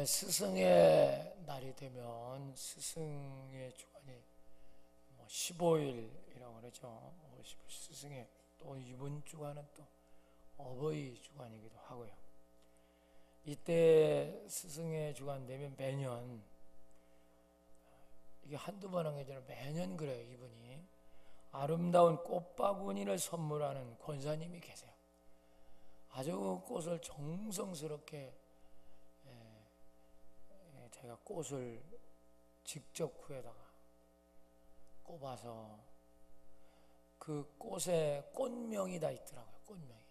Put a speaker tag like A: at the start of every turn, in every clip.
A: 스승의 날이 되면 스승의 주간이 15일이라고 그러죠. 스승의 또 이번 주간은 또 어버이 주간이기도 하고요. 이때 스승의 주간 되면 매년 이게 한두 번 한 게 아니라 매년 그래요. 이분이 아름다운 꽃바구니를 선물하는 권사님이 계세요. 아주 꽃을 정성스럽게 제가 꽃을 직접 구해다가 꼽아서 그 꽃에 꽃명이 다 있더라고요. 꽃명이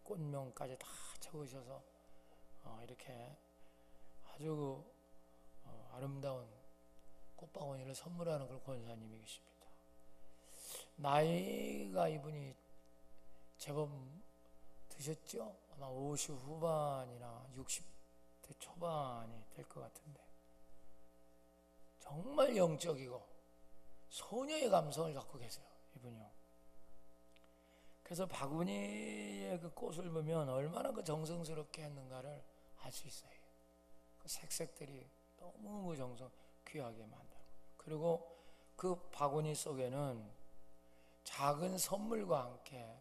A: 꽃명까지 다 적으셔서 이렇게 아주 아름다운 꽃바구니를 선물하는 그런 권사님이 계십니다. 나이가 이분이 제법 드셨죠? 아마 50 후반이나 60대 초반이 될 것 같은데 정말 영적이고 소녀의 감성을 갖고 계세요. 이분이요. 그래서 바구니의 그 꽃을 보면 얼마나 그 정성스럽게 했는가를 알 수 있어요. 그 색색들이 너무 그 정성 귀하게 만들고, 그리고 그 바구니 속에는 작은 선물과 함께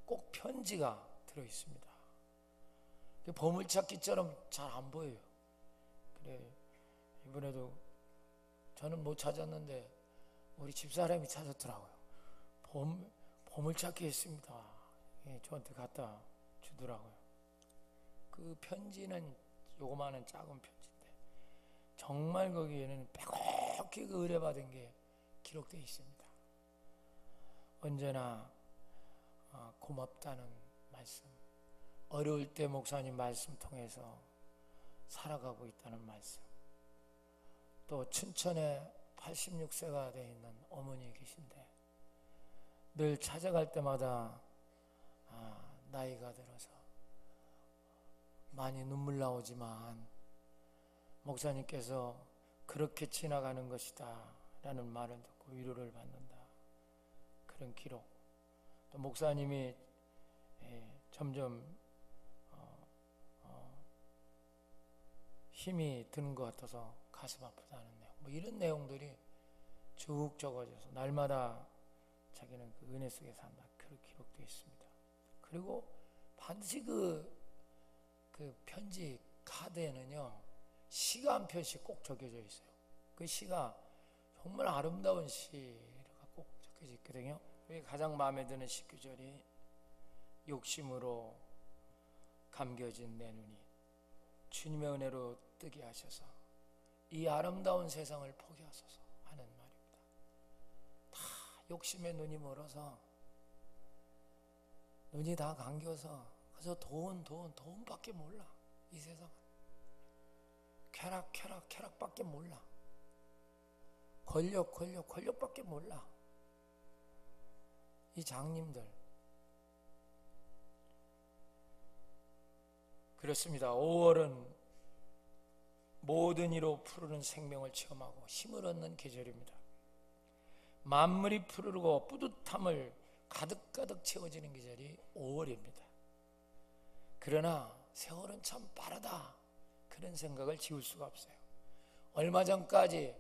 A: 꼭 편지가 들어 있습니다. 보물찾기처럼 잘 안 보여요. 그래, 이번에도 저는 못 찾았는데 우리 집사람이 찾았더라고요. 보물찾기 했습니다. 저한테 갖다 주더라고요. 그 편지는 요거만한 작은 편지인데 정말 거기에는 빼곡히 그 의뢰받은 게 기록되어 있습니다. 언제나 고맙다는 말씀, 어려울 때 목사님 말씀 통해서 살아가고 있다는 말씀, 또 춘천에 86세가 되어 있는 어머니 계신데 늘 찾아갈 때마다 나이가 들어서 많이 눈물 나오지만 목사님께서 그렇게 지나가는 것이다 라는 말을 듣고 위로를 받는다, 그런 기록. 또 목사님이 점점 힘이 드는 것 같아서 가슴 아프다는 내용, 이런 내용들이 쭉 적어져서 날마다 자기는 그 은혜 속에 산다, 그렇게 기록되어 있습니다. 그리고 반드시 그 편지 카드에는요 시가 한 편씩 꼭 적혀져 있어요. 그 시가 정말 아름다운 시가 꼭 적혀져 있거든요. 가장 마음에 드는 시구절이 욕심으로 감겨진 내 눈이 주님의 은혜로 뜨게 하셔서 이 아름다운 세상을 포기하소서 하는 말입니다. 다 욕심의 눈이 멀어서 눈이 다 감겨서 그래서 돈밖에 몰라. 이 세상은 쾌락밖에 몰라. 권력밖에 몰라. 이 장님들 그렇습니다. 5월은 모든 이로 푸르는 생명을 체험하고 힘을 얻는 계절입니다. 만물이 푸르고 뿌듯함을 가득가득 채워지는 계절이 5월입니다. 그러나 세월은 참 빠르다, 그런 생각을 지울 수가 없어요. 얼마 전까지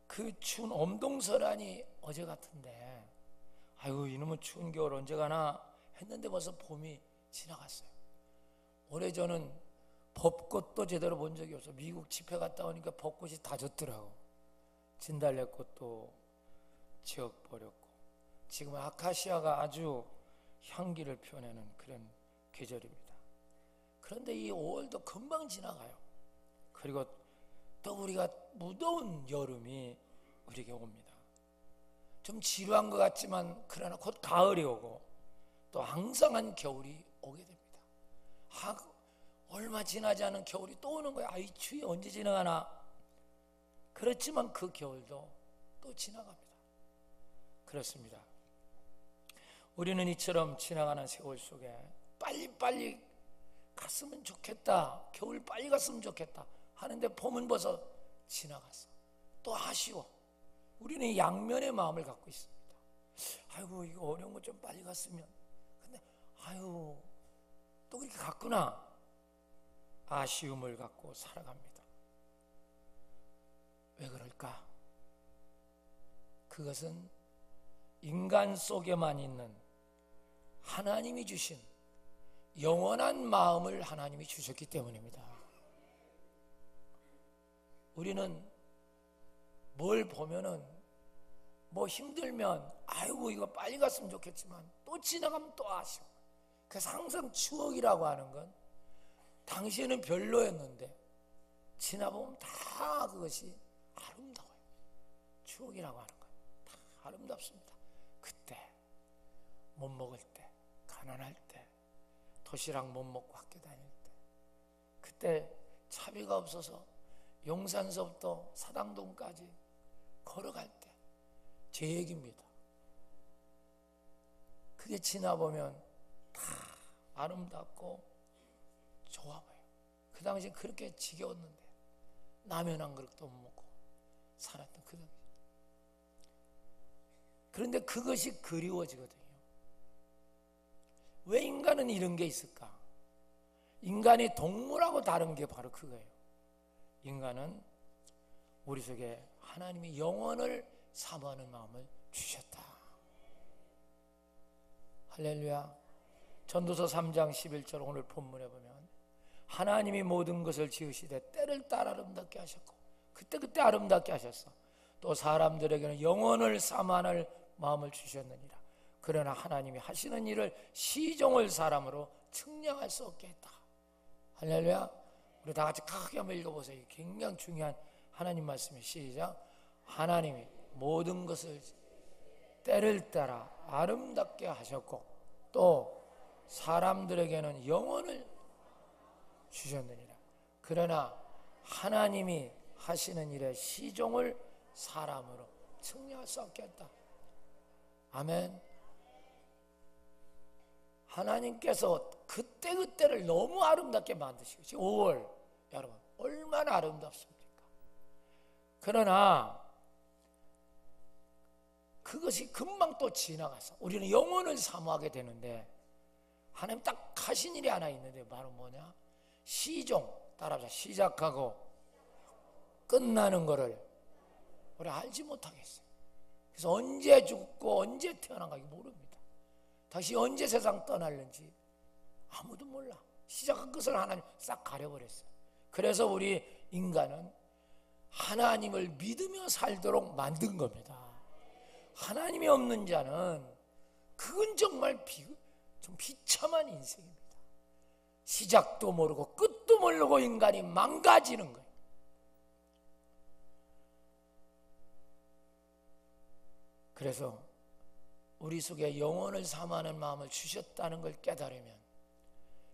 A: 그 추운 엄동설안이 어제 같은데 아유 이놈의 추운 겨울 언제 가나 했는데 벌써 봄이 지나갔어요. 올해 저는 벚꽃도 제대로 본 적이 없어. 미국 집회 갔다 오니까 벚꽃이 다 졌더라고. 진달래꽃도 지어버렸고 지금 아카시아가 아주 향기를 펴내는 그런 계절입니다. 그런데 이 5월도 금방 지나가요. 그리고 또 우리가 무더운 여름이 우리에게 옵니다. 좀 지루한 것 같지만 그러나 곧 가을이 오고 또 항상한 겨울이 오게 됩니다. 얼마 지나지 않은 겨울이 또 오는 거야. 이 추위 언제 지나가나. 그렇지만 그 겨울도 또 지나갑니다. 그렇습니다. 우리는 이처럼 지나가는 세월 속에 빨리 갔으면 좋겠다, 겨울 빨리 갔으면 좋겠다 하는데 봄은 벌써 지나갔어. 또 아쉬워. 우리는 양면의 마음을 갖고 있습니다. 아이고 이거 어려운 거 좀 빨리 갔으면. 근데 아유 또 그렇게 갔구나. 아쉬움을 갖고 살아갑니다. 왜 그럴까? 그것은 인간 속에만 있는 하나님이 주신 영원한 마음을 하나님이 주셨기 때문입니다. 우리는 뭘 보면은 뭐 힘들면 아이고 이거 빨리 갔으면 좋겠지만 또 지나가면 또 아쉬워. 그래서 항상 추억이라고 하는 건 당시에는 별로였는데 지나보면 다 그것이 아름다워요. 추억이라고 하는 건 다 아름답습니다. 그때 못 먹을 때, 가난할 때, 도시락 못 먹고 학교 다닐 때, 그때 차비가 없어서 용산서부터 사당동까지 걸어갈 때, 제 얘기입니다. 그게 지나보면 다 아름답고 좋아 보여요. 그 당시 그렇게 지겨웠는데 라면 한 그릇도 못 먹고 살았던 그 당시. 그런데 그것이 그리워지거든요. 왜 인간은 이런 게 있을까? 인간이 동물하고 다른 게 바로 그거예요. 인간은 우리 속에 하나님이 영원을 사모하는 마음을 주셨다. 할렐루야. 전도서 3장 11절 오늘 본문에 보면 하나님이 모든 것을 지으시되 때를 따라 아름답게 하셨고 그때 아름답게 하셨어. 또 사람들에게는 영원을 사모하는 마음을 주셨느니라. 그러나 하나님이 하시는 일을 시종을 사람으로 측량할 수 없게 했다. 할렐루야. 우리 다 같이 크게 한번 읽어보세요. 굉장히 중요한 하나님 말씀이 시작. 하나님이 모든 것을 때를 따라 아름답게 하셨고 또 사람들에게는 영원을 주셨느니라. 그러나 하나님이 하시는 일의 시종을 사람으로 측량할 수 없겠다. 아멘. 하나님께서 그때를 너무 아름답게 만드시고 지금 5월 여러분 얼마나 아름답습니까? 그러나 그것이 금방 또 지나가서 우리는 영원을 사모하게 되는데 하나님 딱 하신 일이 하나 있는데 바로 뭐냐? 시종, 따라합시다. 시작하고 끝나는 거를 우리 알지 못하겠어요. 그래서 언제 죽고 언제 태어난가 모릅니다. 다시 언제 세상 떠날는지 아무도 몰라. 시작한 것을 하나님 싹 가려버렸어요. 그래서 우리 인간은 하나님을 믿으며 살도록 만든 겁니다. 하나님이 없는 자는 그건 정말 좀 비참한 인생입니다. 시작도 모르고 끝도 모르고 인간이 망가지는 거예요. 그래서 우리 속에 영원을 사모하는 마음을 주셨다는 걸 깨달으면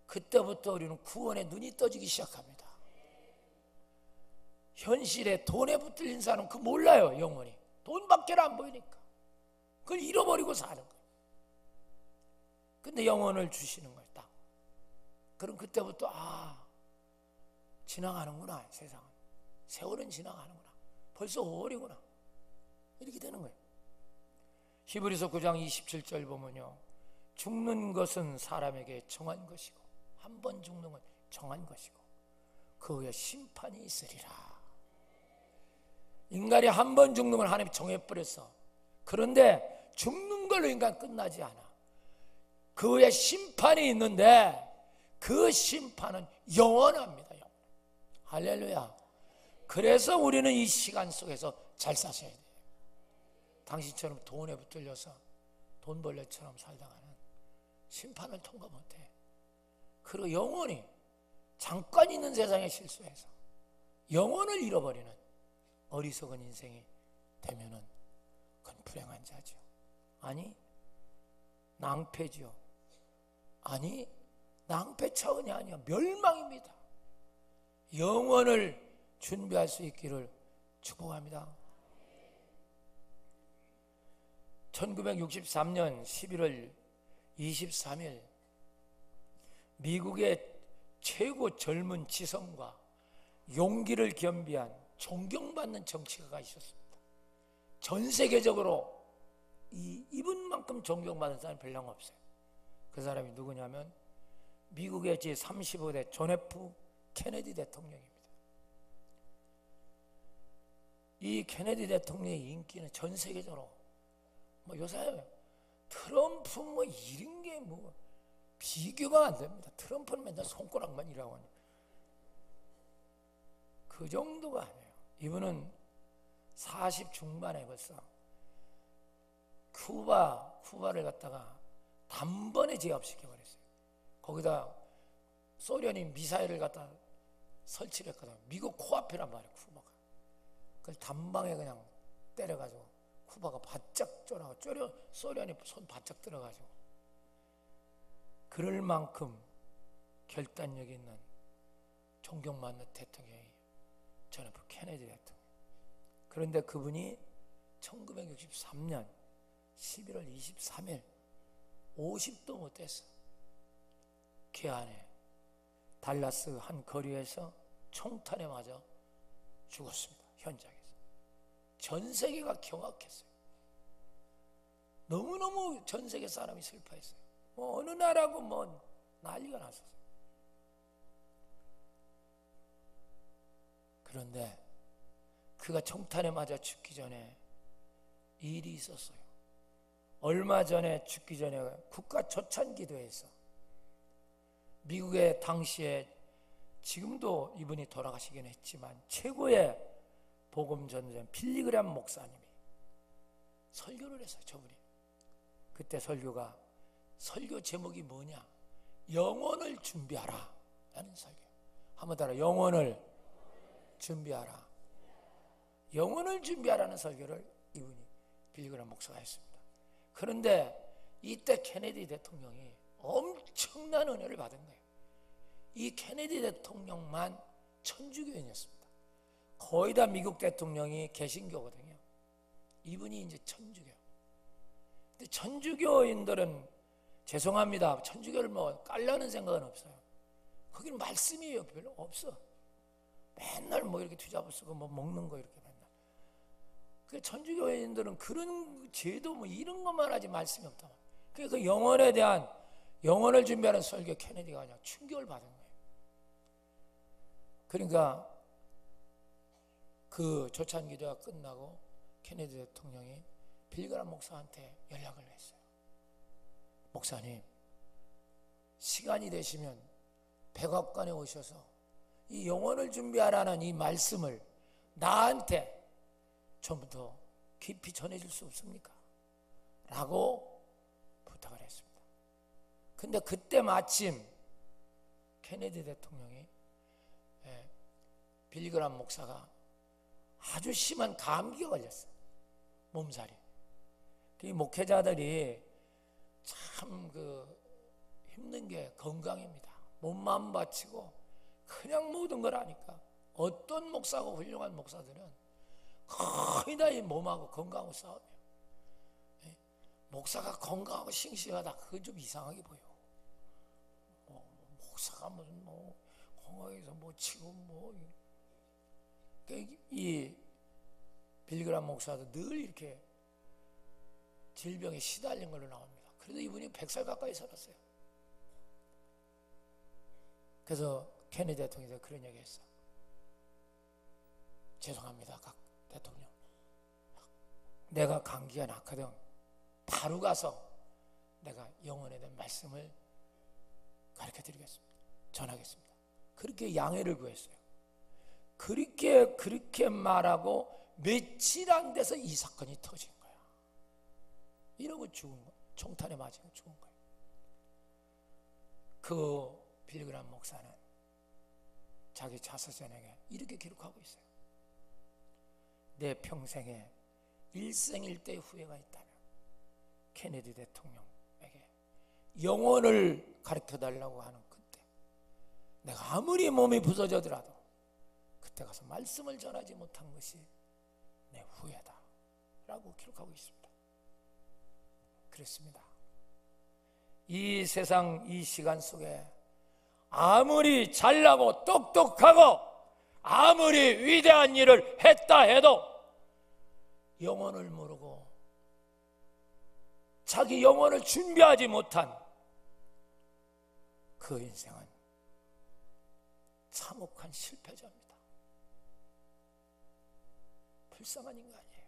A: 그때부터 우리는 구원의 눈이 떠지기 시작합니다. 현실에 돈에 붙들린 사람은 그 몰라요. 영원히 돈밖에 안 보이니까 그걸 잃어버리고 사는 거예요. 근데 영원을 주시는 거예요. 딱. 그럼 그때부터 지나가는구나. 세상은 세월은 지나가는구나. 벌써 5월이구나. 이렇게 되는 거예요. 히브리서 9장 27절 보면요, 죽는 것은 사람에게 정한 것이고 한 번 죽는 건 정한 것이고 그 후에 심판이 있으리라. 인간이 한 번 죽는 걸 하나님이 정해버렸어. 그런데 죽는 걸로 인간 끝나지 않아. 그 후에 심판이 있는데 그 심판은 영원합니다. 영원. 할렐루야. 그래서 우리는 이 시간 속에서 잘 사셔야 돼요. 당신처럼 돈에 붙들려서 돈벌레처럼 살다가는 심판을 통과 못해. 그리고 영원히 잠깐 있는 세상에 실수해서 영원을 잃어버리는 어리석은 인생이 되면은 그건 불행한 자죠. 아니 낭패죠. 아니 낭패 차원이 아니야. 멸망입니다. 영원을 준비할 수 있기를 축복합니다. 1963년 11월 23일 미국의 최고 젊은 지성과 용기를 겸비한 존경받는 정치가가 있었습니다. 전 세계적으로 이분만큼 존경받는 사람이 별로 없어요. 그 사람이 누구냐면 미국의 제35대 존 F 케네디 대통령입니다. 이 케네디 대통령의 인기는 전 세계적으로 요새 트럼프 이런 게 비교가 안 됩니다. 트럼프는 맨날 손가락만 일하고 하는 그 정도가 아니에요. 이분은 40 중반에 벌써 쿠바를 갖다가 단번에 제압시켜 버렸어요. 거기다 소련이 미사일을 갖다 설치를 했거든요. 미국 코앞이란 말이에요. 쿠바가 그걸 단방에 그냥 때려가지고 쿠바가 바짝 소련이 손 바짝 들어가지고, 그럴 만큼 결단력 있는 존경받는 대통령이 존 F 케네디 대통령. 그런데 그분이 1963년 11월 23일 50도 못 됐어. 개안에 달라스 한 거리에서 총탄에 맞아 죽었습니다. 현장에서. 전 세계가 경악했어요. 너무너무 전 세계 사람이 슬퍼했어요. 어느 나라고 난리가 났었어요. 그런데 그가 총탄에 맞아 죽기 전에 일이 있었어요. 얼마 전에 죽기 전에 국가 초창기도에서 미국의 당시에, 지금도 이분이 돌아가시긴 했지만 최고의 복음 전도자 빌리그람 목사님이 설교를 했어요. 저분이 그때 설교 제목이 뭐냐? 영혼을 준비하라 라는 설교. 한번 따라, 영혼을 준비하라. 영혼을 준비하라는 설교를 이분이 빌리그람 목사가 했습니다. 그런데 이때 케네디 대통령이 엄청난 은혜를 받은 거예요. 이 케네디 대통령만 천주교인이었습니다. 거의 다 미국 대통령이 개신교거든요. 이분이 이제 천주교. 근데 천주교인들은 죄송합니다. 천주교를 깔려는 생각은 없어요. 거기는 말씀이에요. 별로 없어. 맨날 이렇게 뒤잡아 쓰고 먹는 거 이렇게 맨날. 그 천주교인들은 그런 제도 이런 것만 하지 말씀이 없다. 그 영혼을 준비하는 설교 케네디가 그냥 충격을 받은 거예요. 그러니까 그 초창기도가 끝나고 케네디 대통령이 빌리그람 목사한테 연락을 했어요. 목사님, 시간이 되시면 백악관에 오셔서 이 영혼을 준비하라는 이 말씀을 나한테 좀 더 깊이 전해줄 수 없습니까? 라고 부탁을 했습니다. 근데 그때 마침 케네디 대통령이 빌리그람 목사가 아주 심한 감기가 걸렸어요. 몸살이. 이 목회자들이 참 힘든 게 건강입니다. 몸만 바치고 그냥 모든 걸 하니까 어떤 목사고 훌륭한 목사들은 거의 다 이 몸하고 건강하고 싸움이에요. 목사가 건강하고 싱싱하다, 그건 좀 이상하게 보여. 목사가 무슨 공항에서 치고 이 빌리그람 목사도 늘 이렇게 질병에 시달린 걸로 나옵니다. 그래도 이분이 100살 가까이 살았어요. 그래서 케네디 대통령이 그런 얘기 했어. 죄송합니다, 각 대통령. 내가 감기가 났거든. 바로 가서 내가 영혼에 대한 말씀을 가르쳐드리겠습니다. 전하겠습니다. 그렇게 양해를 구했어요. 그렇게 말하고 며칠 안 돼서 이 사건이 터진 거야. 이러고 죽은 거야. 총탄에 맞으고 죽은 거야. 그 빌리그람 목사는 자기 자서전에 이렇게 기록하고 있어요. 내 평생에 일생일대의 후회가 있다면 케네디 대통령에게 영혼을 가르쳐달라고 하는 그때, 내가 아무리 몸이 부서져더라도 그때 가서 말씀을 전하지 못한 것이 내 후회다 라고 기록하고 있습니다. 그렇습니다. 이 세상, 이 시간 속에 아무리 잘나고 똑똑하고 아무리 위대한 일을 했다 해도 영혼을 모르고 자기 영혼을 준비하지 못한 그 인생은 참으로 참혹한 실패자입니다. 불쌍한 인간이에요.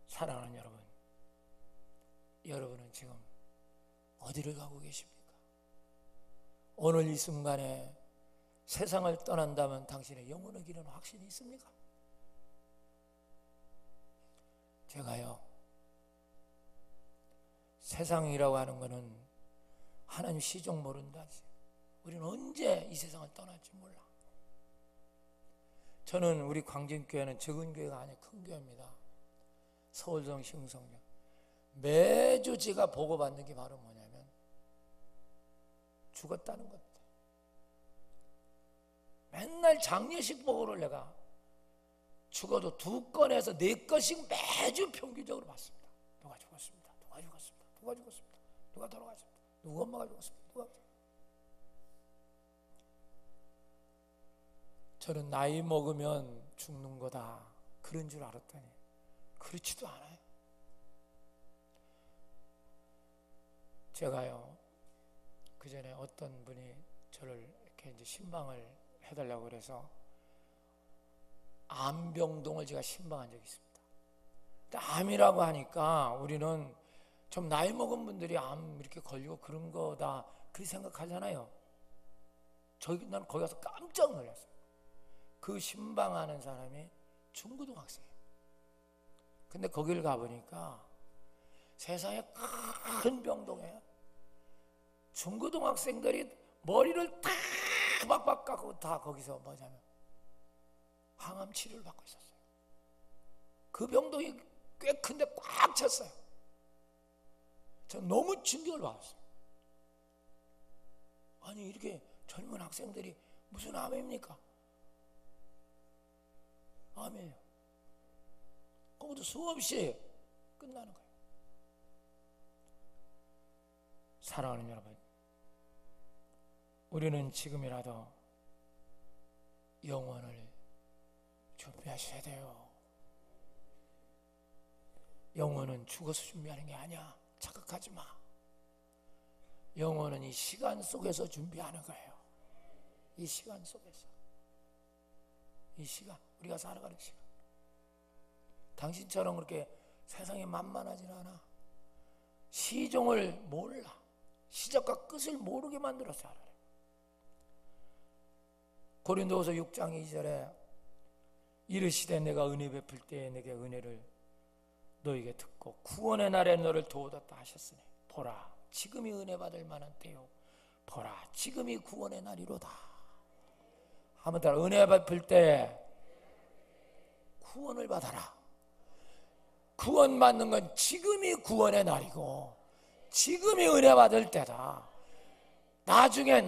A: 사랑하는 여러분, 여러분은 지금 어디를 가고 계십니까? 오늘 이 순간에 세상을 떠난다면 당신의 영혼의 길은 확신이 있습니까? 제가요, 세상이라고 하는 것은 하나님 시종 모른다. 우리는 언제 이 세상을 떠날지 몰라. 저는 우리 광진교회는 적은 교회가 아니라 큰 교회입니다. 서울성 시흥성교. 매주 제가 보고받는 게 바로 뭐냐면 죽었다는 겁니다. 맨날 장례식 보고를 내가 죽어도 2건에서 4건씩 매주 평균적으로 받습니다. 누가 죽었습니다. 누가 죽었습니다. 누가 죽었습니다. 누가 돌아가셨습니다. 누구 엄마가 죽었습니다. 누가. 저는 나이 먹으면 죽는 거다 그런 줄 알았더니 그렇지도 않아요. 제가요, 그 전에 어떤 분이 저를 이렇게 이제 신방을 해달라고 그래서 암병동을 제가 신방한 적이 있습니다. 근데 암이라고 하니까 우리는 좀 나이 먹은 분들이 암 이렇게 걸리고 그런 거다 그렇게 생각하잖아요. 난 거기 가서 깜짝 놀랐어요. 그 신방하는 사람이 중고등학생이에요. 근데 거기를 가보니까 세상에 큰 병동에 중고등학생들이 머리를 다 박박 깎고 다 거기서 뭐냐면 항암 치료를 받고 있었어요. 그 병동이 꽤 큰데 꽉 찼어요. 전 너무 충격을 받았어요. 아니 이렇게 젊은 학생들이 무슨 암입니까? 암이에요. 그것도 수없이 끝나는 거예요. 사랑하는 여러분, 우리는 지금이라도 영혼을 준비하셔야 돼요. 영혼은 죽어서 준비하는 게 아니야. 착각하지 마. 영혼은 이 시간 속에서 준비하는 거예요. 이 시간 속에서. 이 시간, 우리가 살아가는 시간. 당신처럼 그렇게 세상에 만만하진 않아. 시종을 몰라. 시작과 끝을 모르게 만들어서 살아요. 고린도후서 6장 2절에 이르시되 내가 은혜 베풀 때에 내게 은혜를 너에게 듣고 구원의 날에 너를 도우었다 하셨으니 보라 지금이 은혜 받을 만한 때요 보라 지금이 구원의 날이로다. 한번 더 은혜 베풀 때 구원을 받아라. 구원 받는 건 지금이 구원의 날이고 지금이 은혜 받을 때다. 나중에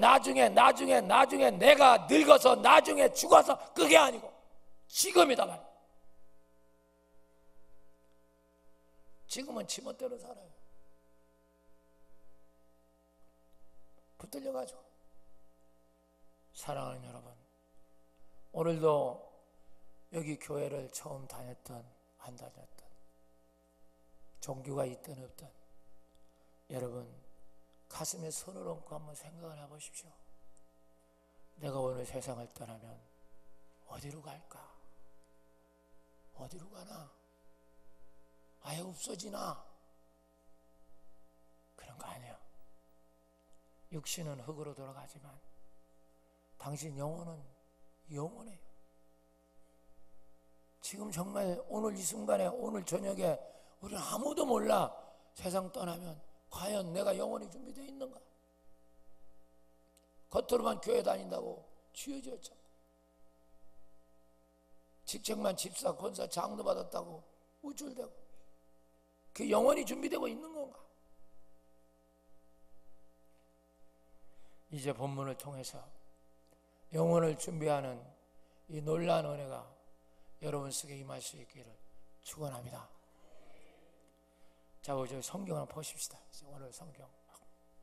A: 내가 늙어서 나중에 죽어서 그게 아니고 지금이다 말이야. 지금은 지멋대로 살아요. 붙들려가지고. 사랑하는 여러분, 오늘도 여기 교회를 처음 다녔던 안 다녔던 종교가 있든 없든 여러분 가슴에 손을 얹고 한번 생각을 해보십시오. 내가 오늘 세상을 떠나면 어디로 갈까? 어디로 가나? 아예 없어지나? 그런 거 아니에요. 육신은 흙으로 돌아가지만 당신 영혼은 영원해요. 지금 정말 오늘 이 순간에 오늘 저녁에 우리는 아무도 몰라. 세상 떠나면 과연 내가 영원히 준비되어 있는가? 겉으로만 교회 다닌다고 쥐어쥐었죠. 직책만 집사, 권사, 장로 받았다고 우쭐대고 그 영원히 준비되고 있는 건가? 이제 본문을 통해서 영혼을 준비하는 이 놀라운 은혜가 여러분 속에 임할 수 있기를 축원합니다. 자, 우리 성경 한번 보십시다. 오늘 성경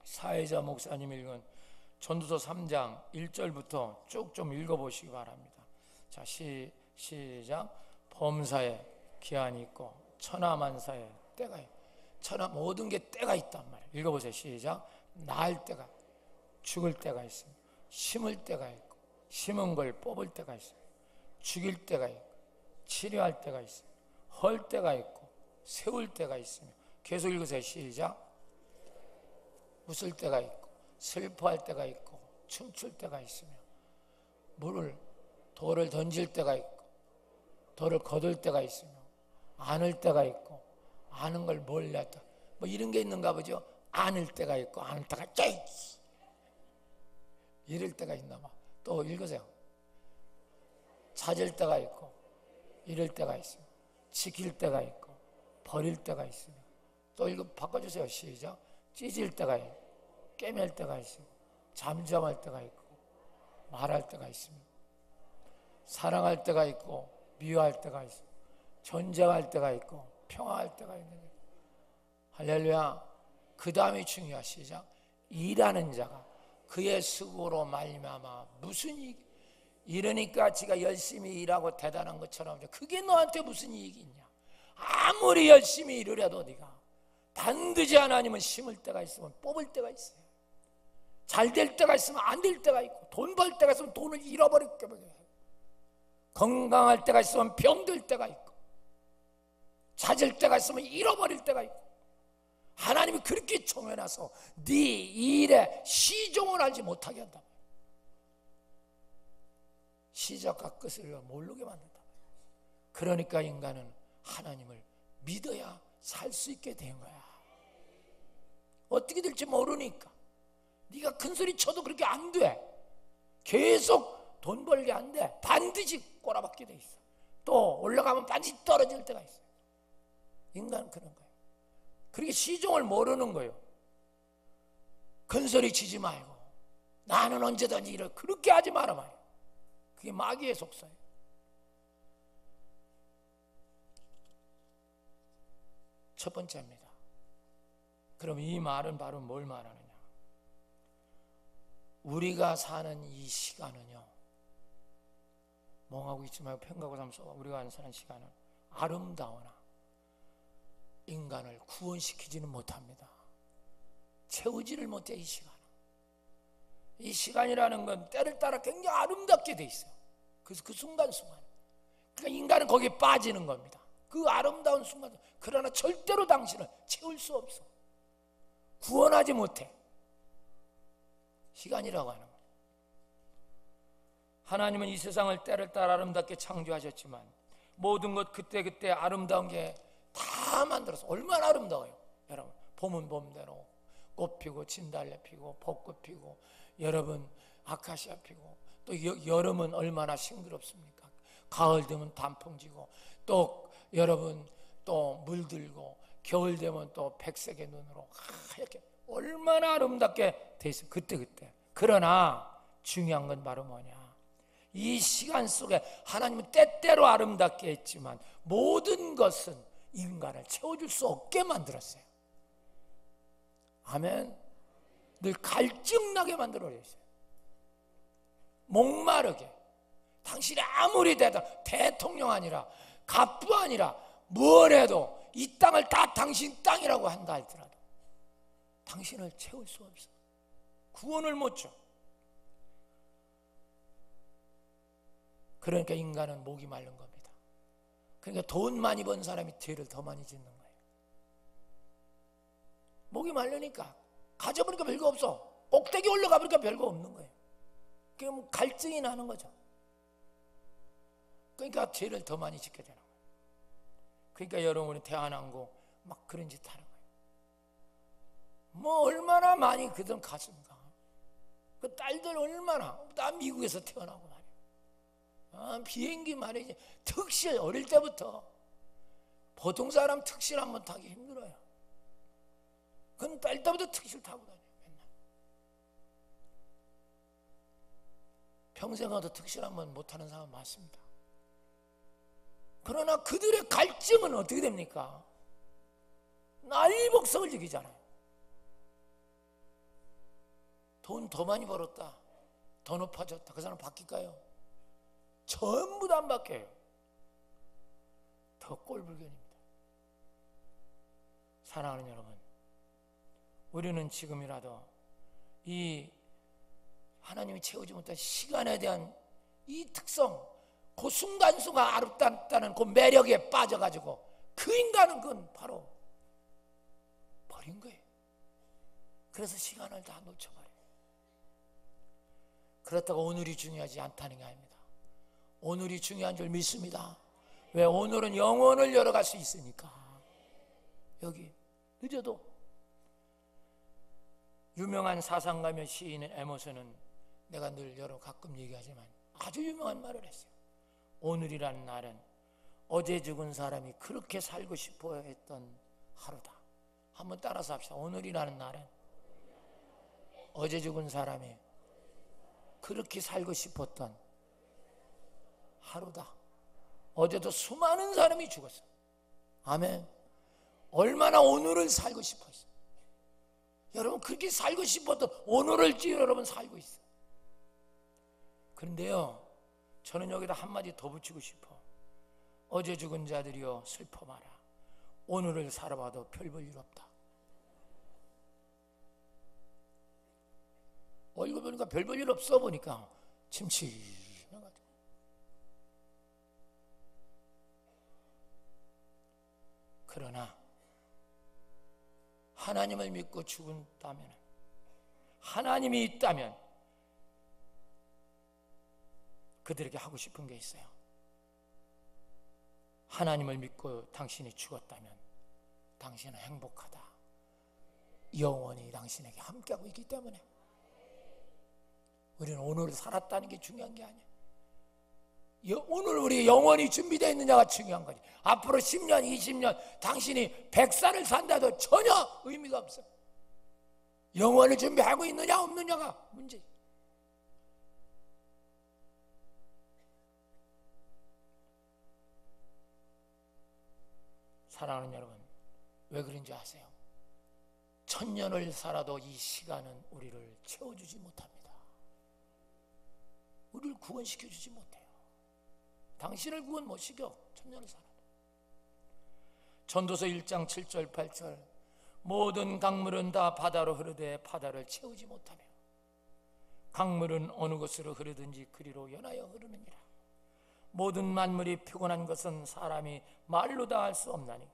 A: 사회자 목사님 읽은 전도서 3장 1절부터 쭉 좀 읽어보시기 바랍니다. 자, 시작. 범사에 기한이 있고 천하만사에 때가 있고 천하 모든 게 때가 있단 말이에요. 읽어보세요. 시작. 날 때가 죽을 때가 있습니다. 심을 때가 있고, 심은 걸 뽑을 때가 있어요. 죽일 때가 있고, 치료할 때가 있어요. 헐 때가 있고, 세울 때가 있으며. 계속 읽으세요. 시작. 웃을 때가 있고, 슬퍼할 때가 있고, 춤출 때가 있으며, 돌을 던질 때가 있고, 돌을 거둘 때가 있으며, 안을 때가 있고, 아는 걸 몰랐다. 뭐 이런 게 있는가 보죠. 안을 때가 있고, 안을 때가 쩌이치 이럴 때가 있나 봐. 또 읽으세요. 찾을 때가 있고, 이럴 때가 있으며, 지킬 때가 있고, 버릴 때가 있으며. 또 이거 바꿔주세요. 시작. 찢을 때가 있고, 깨맬 때가 있고, 잠잠할 때가 있고, 말할 때가 있습니다. 사랑할 때가 있고, 미워할 때가 있고, 전쟁할 때가 있고, 평화할 때가 있는 거예요. 할렐루야. 그 다음이 중요한. 시작. 일하는 자가 그의 수고로 말미암아 무슨 이익? 이러니까 지가 열심히 일하고 대단한 것처럼 그게 너한테 무슨 이익이 있냐? 아무리 열심히 일하려도 네가 반드시 하나님은 심을 때가 있으면 뽑을 때가 있어요. 잘 될 때가 있으면 안 될 때가 있고, 돈 벌 때가 있으면 돈을 잃어버리게 해요. 건강할 때가 있으면 병들 때가 있고, 찾을 때가 있으면 잃어버릴 때가 있고. 하나님이 그렇게 정해놔서 네 일에 시종을 알지 못하게 한다. 시작과 끝을 모르게 만든다. 그러니까 인간은 하나님을 믿어야 살 수 있게 된 거야. 어떻게 될지 모르니까. 네가 큰 소리 쳐도 그렇게 안 돼. 계속 돈 벌게 안 돼. 반드시 꼬라박게 돼 있어. 또 올라가면 반드시 떨어질 때가 있어. 인간은 그런 거예요. 그렇게 시종을 모르는 거예요. 큰 소리 치지 말고 나는 언제든지 이럴 그렇게 하지 마라 말이야. 그게 마귀의 속성이에요. 첫 번째입니다. 그럼 이 말은 바로 뭘 말하느냐? 우리가 사는 이 시간은요, 멍하고 있지 말고 평가고 삼서 우리가 사는 시간은 아름다우나 인간을 구원시키지는 못합니다. 채우지를 못해. 이 시간은. 이 시간이라는 건 때를 따라 굉장히 아름답게 돼 있어요. 그래서 그 순간순간, 그러니까 인간은 거기에 빠지는 겁니다. 그 아름다운 순간. 그러나 절대로 당신을 채울 수 없어. 구원하지 못해. 시간이라고 하는 거예요. 하나님은 이 세상을 때를 따라 아름답게 창조하셨지만 모든 것 그때그때 아름다운 게 다 만들어서 얼마나 아름다워요. 여러분, 봄은 봄대로 꽃 피고 진달래 피고 벚꽃 피고, 여러분 아카시아 피고, 또 여름은 얼마나 싱그럽습니까? 가을 되면 단풍 지고, 또 여러분 또 물들고, 겨울 되면 또 백색의 눈으로 하얗게 얼마나 아름답게 돼 있어요. 그때. 그러나 중요한 건 바로 뭐냐? 이 시간 속에 하나님은 때때로 아름답게 했지만 모든 것은 인간을 채워줄 수 없게 만들었어요. 아멘. 늘 갈증나게 만들어냈어요. 목마르게. 당신이 아무리 대통령 아니라 갑부 아니라 뭘 해도 이 땅을 다 당신 땅이라고 한다 할지라도 당신을 채울 수 없어. 구원을 못 줘. 그러니까 인간은 목이 마른 겁니다. 그러니까 돈 많이 번 사람이 죄를 더 많이 짓는 거예요. 목이 마르니까 가져보니까 별거 없어. 꼭대기 올라가 보니까 별거 없는 거예요. 그럼 갈증이 나는 거죠. 그러니까 죄를 더 많이 짓게 되는 거예요. 그러니까 여러분이 태어난고 막 그런 짓 하는 거예요. 뭐 얼마나 많이 그들 갔습니까? 그 딸들 얼마나, 나 미국에서 태어나고 말이야. 비행기 말이지. 특실 어릴 때부터 보통 사람 특실 한번 타기 힘들어요. 그건 딸 때부터 특실 타고 다녀요. 맨날. 평생 와도 특실 한번 못 타는 사람 많습니다. 그러나 그들의 갈증은 어떻게 됩니까? 난리복성을 지기잖아요. 돈 더 많이 벌었다, 더 높아졌다, 그 사람 바뀔까요? 전부 다 안 바뀌어요. 더 꼴불견입니다. 사랑하는 여러분, 우리는 지금이라도 이 하나님이 채우지 못한 시간에 대한 이 특성, 그 순간순간 아름답다는 그 매력에 빠져가지고 그 인간은 그건 바로 버린 거예요. 그래서 시간을 다 놓쳐버려요. 그렇다고 오늘이 중요하지 않다는 게 아닙니다. 오늘이 중요한 줄 믿습니다. 왜? 오늘은 영혼을 열어갈 수 있으니까. 여기 늦어도. 유명한 사상가며 시인 에머슨은 내가 늘 여러 가끔 얘기하지만 아주 유명한 말을 했어요. 오늘이라는 날은 어제 죽은 사람이 그렇게 살고 싶어 했던 하루다. 한번 따라서 합시다. 오늘이라는 날은 어제 죽은 사람이 그렇게 살고 싶었던 하루다. 어제도 수많은 사람이 죽었어. 아멘. 얼마나 오늘을 살고 싶었어. 여러분 그렇게 살고 싶었던 오늘을 여러분 살고 있어. 그런데요, 저는 여기다 한마디 더 붙이고 싶어. 어제 죽은 자들이여 슬퍼 마라. 오늘을 살아봐도 별 볼 일 없다. 얼굴 보니까 별 볼 일 없어 보니까 침침해가지고. 그러나 하나님을 믿고 죽은다면, 하나님이 있다면 그들에게 하고 싶은 게 있어요. 하나님을 믿고 당신이 죽었다면 당신은 행복하다. 영원히 당신에게 함께하고 있기 때문에 우리는 오늘을 살았다는 게 중요한 게 아니에요. 오늘 우리 영원히 준비되어 있느냐가 중요한 거지. 앞으로 10년, 20년 당신이 100살을 산다도 전혀 의미가 없어. 영원을 준비하고 있느냐 없느냐가 문제지. 사랑하는 여러분, 왜 그런지 아세요? 1000년을 살아도 이 시간은 우리를 채워주지 못합니다. 우리를 구원시켜주지 못해요. 당신을 구원 못 시켜. 1000년을 살아도. 전도서 1장 7절 8절 모든 강물은 다 바다로 흐르되 바다를 채우지 못하며 강물은 어느 곳으로 흐르든지 그리로 연하여 흐르느니라. 모든 만물이 피곤한 것은 사람이 말로 다 할 수 없나니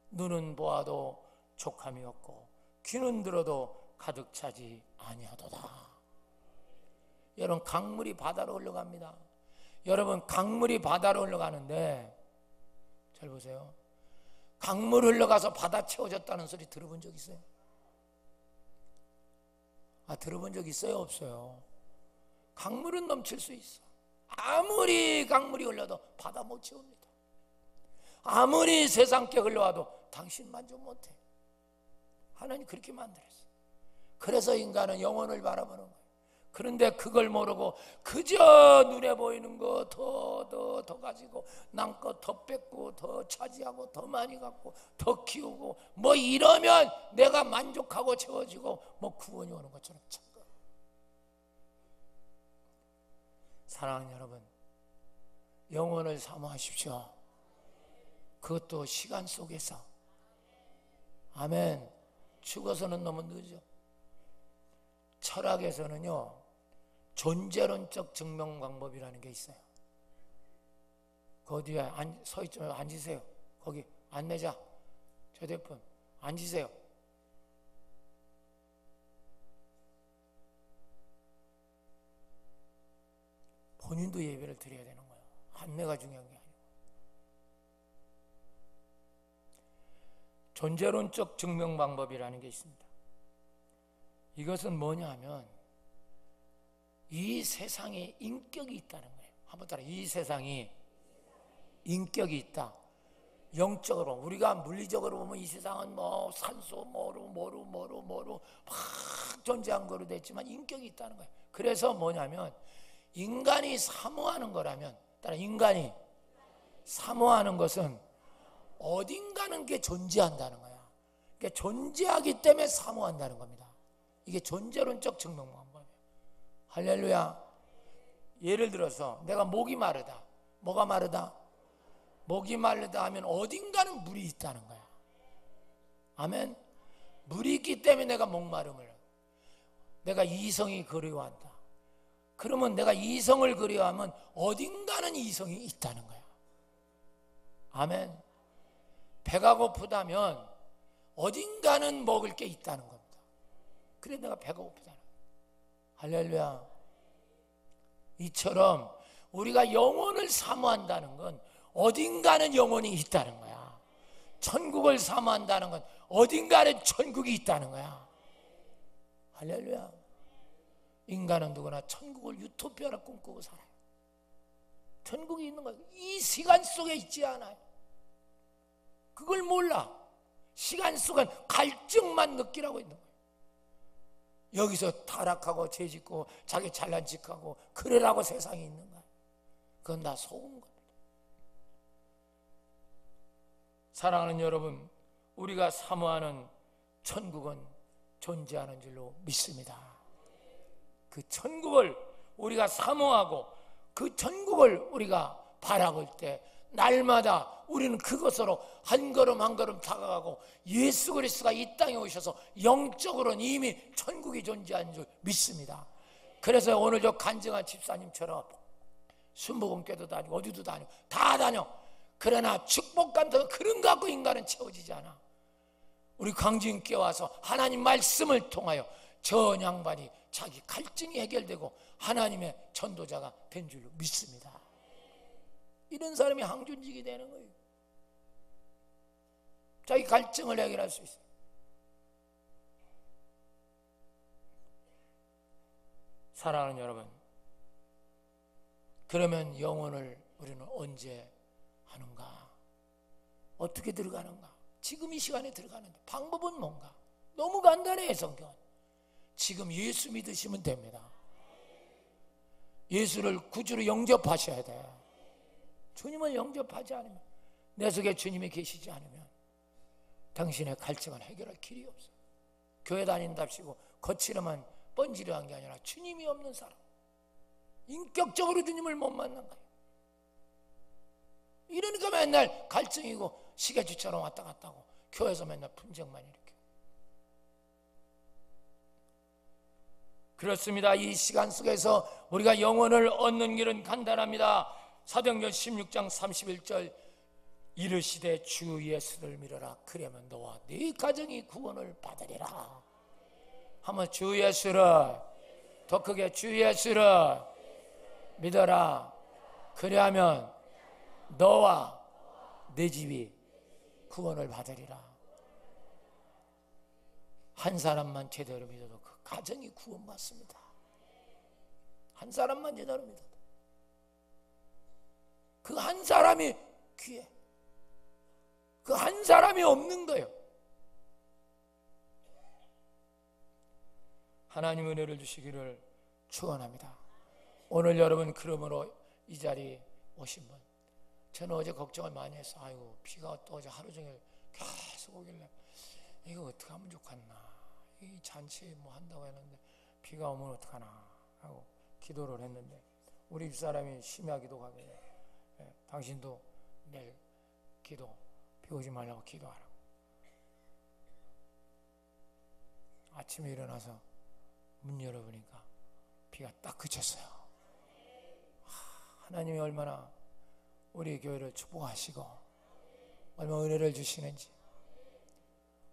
A: 눈은 보아도 족함이 없고 귀는 들어도 가득 차지 아니하도다. 여러분 강물이 바다로 흘러갑니다. 여러분 강물이 바다로 흘러가는데 잘 보세요. 강물 흘러가서 바다 채워졌다는 소리 들어본 적 있어요? 들어본 적 있어요? 없어요? 강물은 넘칠 수 있어. 아무리 강물이 흘러도 바다 못 채웁니다. 아무리 세상께 흘러와도 당신 만족 못해. 하나님 그렇게 만들었어요. 그래서 인간은 영혼을 바라보는 거예요. 그런데 그걸 모르고 그저 눈에 보이는 거 더 가지고 남껏 더 뺏고 더 차지하고 더 많이 갖고 더 키우고 뭐 이러면 내가 만족하고 채워지고 뭐 구원이 오는 것처럼 착각. 사랑하는 여러분, 영혼을 사모하십시오. 그것도 시간 속에서. 아멘. 죽어서는 너무 늦어. 철학에서는요 존재론적 증명 방법이라는 게 있어요. 그 뒤에 서있죠. 앉으세요. 거기 안내자 저 대표 앉으세요. 본인도 예배를 드려야 되는 거예요. 안내가 중요한 게 아니고. 존재론적 증명 방법이라는 게 있습니다. 이것은 뭐냐 하면 이 세상에 인격이 있다는 거예요. 한번 따라. 이 세상이 인격이 있다. 영적으로 우리가 물리적으로 보면 이 세상은 뭐 산소 뭐로 막 존재한 거로 됐지만 인격이 있다는 거예요. 그래서 뭐냐면 인간이 사모하는 거라면 따라 인간이 사모하는 것은 어딘가는 게 존재한다는 거야. 그러니까 존재하기 때문에 사모한다는 겁니다. 이게 존재론적 증명 방법이에요. 할렐루야. 예를 들어서 내가 목이 마르다. 뭐가 마르다? 목이 마르다 하면 어딘가는 물이 있다는 거야. 아멘. 물이 있기 때문에 내가 목마름을, 내가 이성이 그리워한다. 그러면 내가 이성을 그리워하면 어딘가는 이성이 있다는 거야. 아멘. 배가 고프다면 어딘가는 먹을 게 있다는 겁니다. 그래 내가 배가 고프다는 거야. 할렐루야. 이처럼 우리가 영혼을 사모한다는 건 어딘가는 영혼이 있다는 거야. 천국을 사모한다는 건 어딘가는 천국이 있다는 거야. 할렐루야. 인간은 누구나 천국을 유토피아로 꿈꾸고 살아요. 천국이 있는 거예요. 이 시간 속에 있지 않아요. 그걸 몰라. 시간 속엔 갈증만 느끼라고 있는 거예요. 여기서 타락하고 죄짓고 자기 잘난 척하고 그러라고 세상에 있는 거야. 그건 다 속은 겁니다. 사랑하는 여러분, 우리가 사모하는 천국은 존재하는 줄로 믿습니다. 그 천국을 우리가 사모하고 그 천국을 우리가 바라볼 때 날마다 우리는 그것으로 한 걸음 한 걸음 다가가고 예수 그리스도가 이 땅에 오셔서 영적으로는 이미 천국이 존재하는 줄 믿습니다. 그래서 오늘 저 간증한 집사님처럼 순복음교도 다니고 어디도 다니고 다 다녀. 그러나 축복 같은 그런 거 갖고 인간은 채워지지 않아. 우리 광주님께 와서 하나님 말씀을 통하여 저 양반이 자기 갈증이 해결되고 하나님의 전도자가 된 줄로 믿습니다. 이런 사람이 항준직이 되는 거예요. 자기 갈증을 해결할 수 있어요. 사랑하는 여러분, 그러면 영혼을 우리는 언제 하는가? 어떻게 들어가는가? 지금 이 시간에 들어가는데 방법은 뭔가? 너무 간단해요. 성경은 지금 예수 믿으시면 됩니다. 예수를 구주로 영접하셔야 돼요. 주님을 영접하지 않으면, 내 속에 주님이 계시지 않으면 당신의 갈증을 해결할 길이 없어요. 교회 다닌답시고 거칠어만 뻔지르한 게 아니라 주님이 없는 사람, 인격적으로 주님을 못 만난 거예요. 이러니까 맨날 갈증이고 시계주처럼 왔다 갔다 하고 교회에서 맨날 분쟁만 일으켜. 그렇습니다. 이 시간 속에서 우리가 영혼을 얻는 길은 간단합니다. 사도행전 16장 31절 이르시되 주 예수를 믿어라. 그러면 너와 네 가정이 구원을 받으리라. 한번 주 예수를, 더 크게 주 예수를 믿어라. 그리하면 너와 내 집이 구원을 받으리라. 한 사람만 제대로 믿어도 그 가정이 구원받습니다. 한 사람만 제대로 믿어도 그 한 사람이 귀해. 그 한 사람이 없는 거예요. 하나님 은혜를 주시기를 축원합니다. 오늘 여러분 그러므로 이 자리에 오신 분, 저는 어제 걱정을 많이 했어. 아이고 비가 또 어제 하루 종일 계속 오길래 이거 어떻게 하면 좋겠나, 이 잔치 뭐 한다고 했는데 비가 오면 어떡하나 하고 기도를 했는데 우리 집사람이 심야기도 가길래 당신도 내일 기도, 비 오지 말라고 기도하라고. 아침에 일어나서 문 열어보니까 비가 딱 그쳤어요. 하나님이 얼마나 우리 교회를 축복하시고 얼마나 은혜를 주시는지,